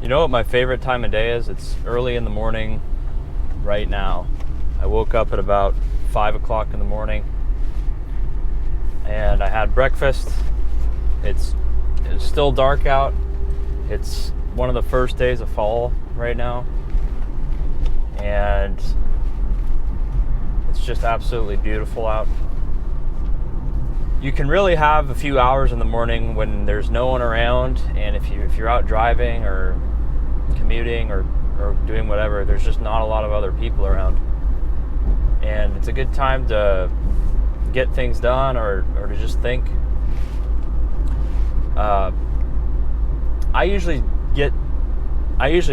You know what my favorite time of day is? It's early in the morning right now. I woke up at about 5 o'clock in the morning and I had breakfast. It's still dark out. It's one of the first days of fall right now. And it's just absolutely beautiful out. You can really have a few hours in the morning when there's no one around, and if you're out driving or commuting or doing whatever, there's just not a lot of other people around. And it's a good time to get things done or to just think. I usually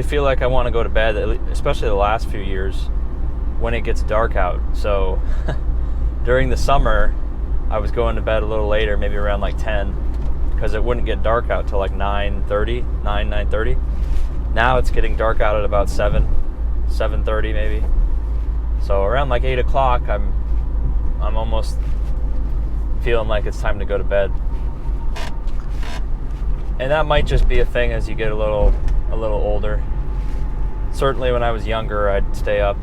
feel like I want to go to bed, especially the last few years when it gets dark out. So during the summer, I was going to bed a little later, maybe around like 10, because it wouldn't get dark out till like 9:30. Now it's getting dark out at about 7:30 maybe. So around like 8 o'clock, I'm almost feeling like it's time to go to bed. And that might just be a thing as you get a little older. Certainly when I was younger, I'd stay up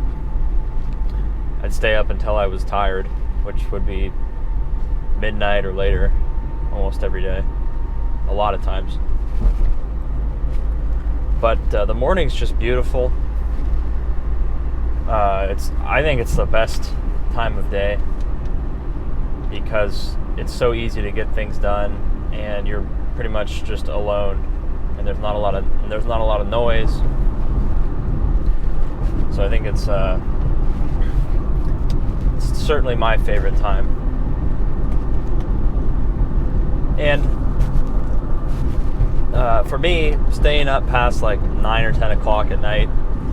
until I was tired, which would be midnight or later almost every day, a lot of times. But the morning's just beautiful. I think it's the best time of day because it's so easy to get things done and you're pretty much just alone, and there's not a lot of noise. So I think it's certainly my favorite time. And for me, staying up past like 9 or 10 o'clock at night,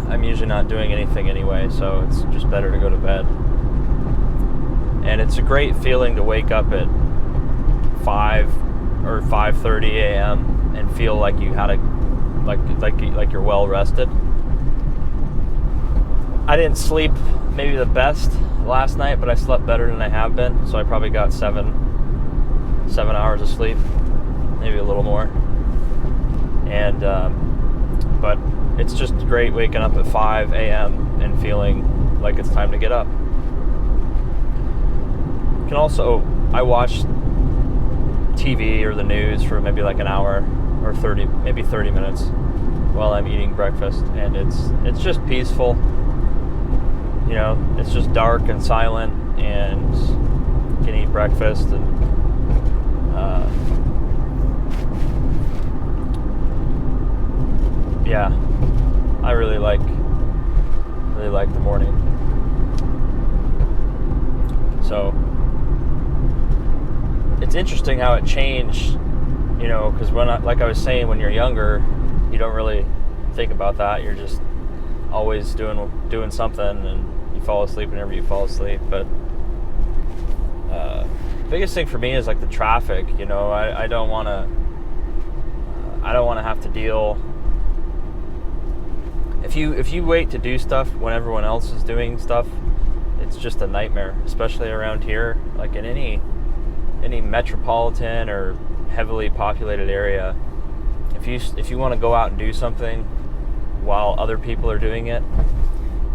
I'm usually not doing anything anyway, so it's just better to go to bed. And it's a great feeling to wake up at 5 or 5:30 a.m. and feel like you had like you're well rested. I didn't sleep maybe the best last night, but I slept better than I have been, so I probably got 7 hours of sleep, maybe a little more. And but it's just great waking up at 5 a.m. and feeling like it's time to get up. You can also, I watch TV or the news for maybe like an hour or 30 minutes while I'm eating breakfast, and it's just peaceful. You know, it's just dark and silent, and you can eat breakfast and yeah, I really like the morning. So it's interesting how it changed, you know, because like I was saying, when you're younger, you don't really think about that. You're just always doing something, and you fall asleep whenever you fall asleep. But biggest thing for me is like the traffic. You know, I don't want to have to deal. If you wait to do stuff when everyone else is doing stuff, it's just a nightmare, especially around here. Like in any metropolitan or heavily populated area, if you want to go out and do something while other people are doing it,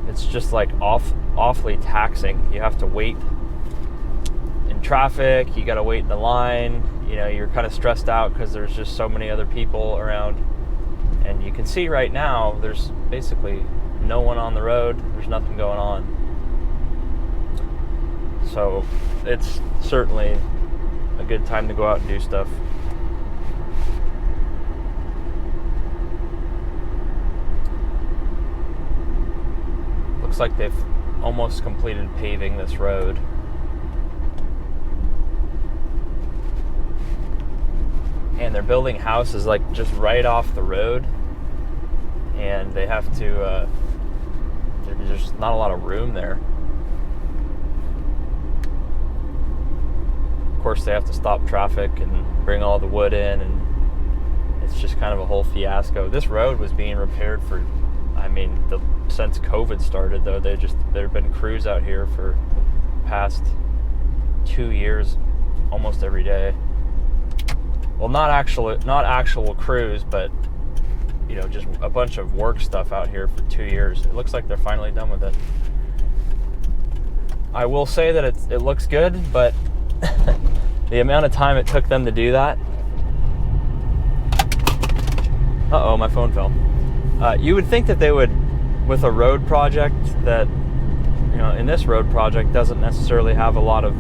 it's just like awfully taxing. You have to wait in traffic, you got to wait in the line, you know, you're kind of stressed out because there's just so many other people around. And you can see right now there's basically no one on the road, there's nothing going on. So it's certainly a good time to go out and do stuff. Looks like they've almost completed paving this road. And they're building houses like just right off the road, and they have to there's not a lot of room there. Of course, they have to stop traffic and bring all the wood in, and it's just kind of a whole fiasco. This road was being repaired for, since COVID started, though. There have been crews out here for the past 2 years, almost every day. Well, not actual crews, but just a bunch of work stuff out here for 2 years. It looks like they're finally done with it. I will say that it looks good, but the amount of time it took them to do that. Uh-oh, my phone fell. You would think that they would, with a road project that, in this road project doesn't necessarily have a lot of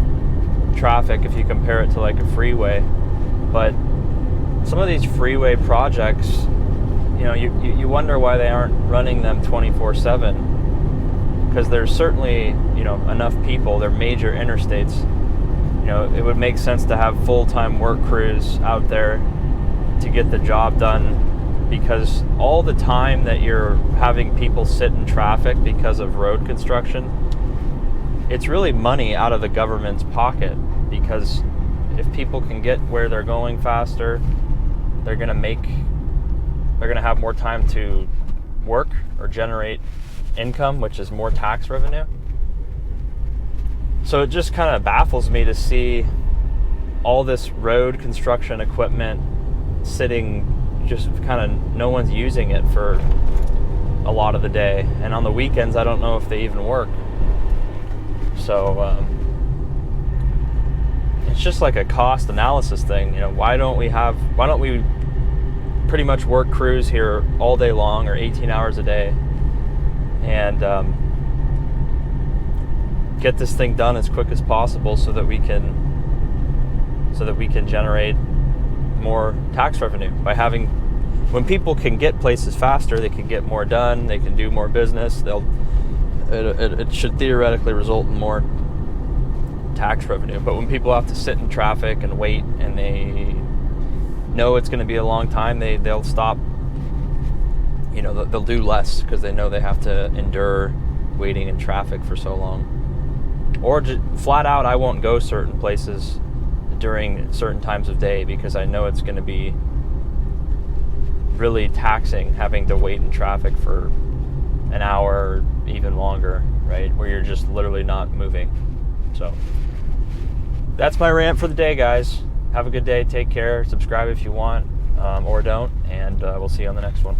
traffic if you compare it to like a freeway, but some of these freeway projects, you wonder why they aren't running them 24/7, because there's certainly, enough people. They're major interstates. It would make sense to have full-time work crews out there to get the job done, because all the time that you're having people sit in traffic because of road construction, it's really money out of the government's pocket, because if people can get where they're going faster, they're going to have more time to work or generate income, which is more tax revenue. So it just kind of baffles me to see all this road construction equipment sitting, just kind of no one's using it for a lot of the day, and on the weekends I don't know if they even work. So it's just like a cost analysis thing. Why don't we pretty much work crews here all day long, or 18 hours a day, and get this thing done as quick as possible so that we can generate more tax revenue by having, when people can get places faster, they can get more done, they can do more business, it should theoretically result in more tax revenue. But when people have to sit in traffic and wait, and they know it's going to be a long time, they'll stop, they'll do less because they know they have to endure waiting in traffic for so long. Or just flat out, I won't go certain places during certain times of day because I know it's going to be really taxing having to wait in traffic for an hour or even longer, right? Where you're just literally not moving. So that's my rant for the day, guys. Have a good day. Take care. Subscribe if you want, or don't, and we'll see you on the next one.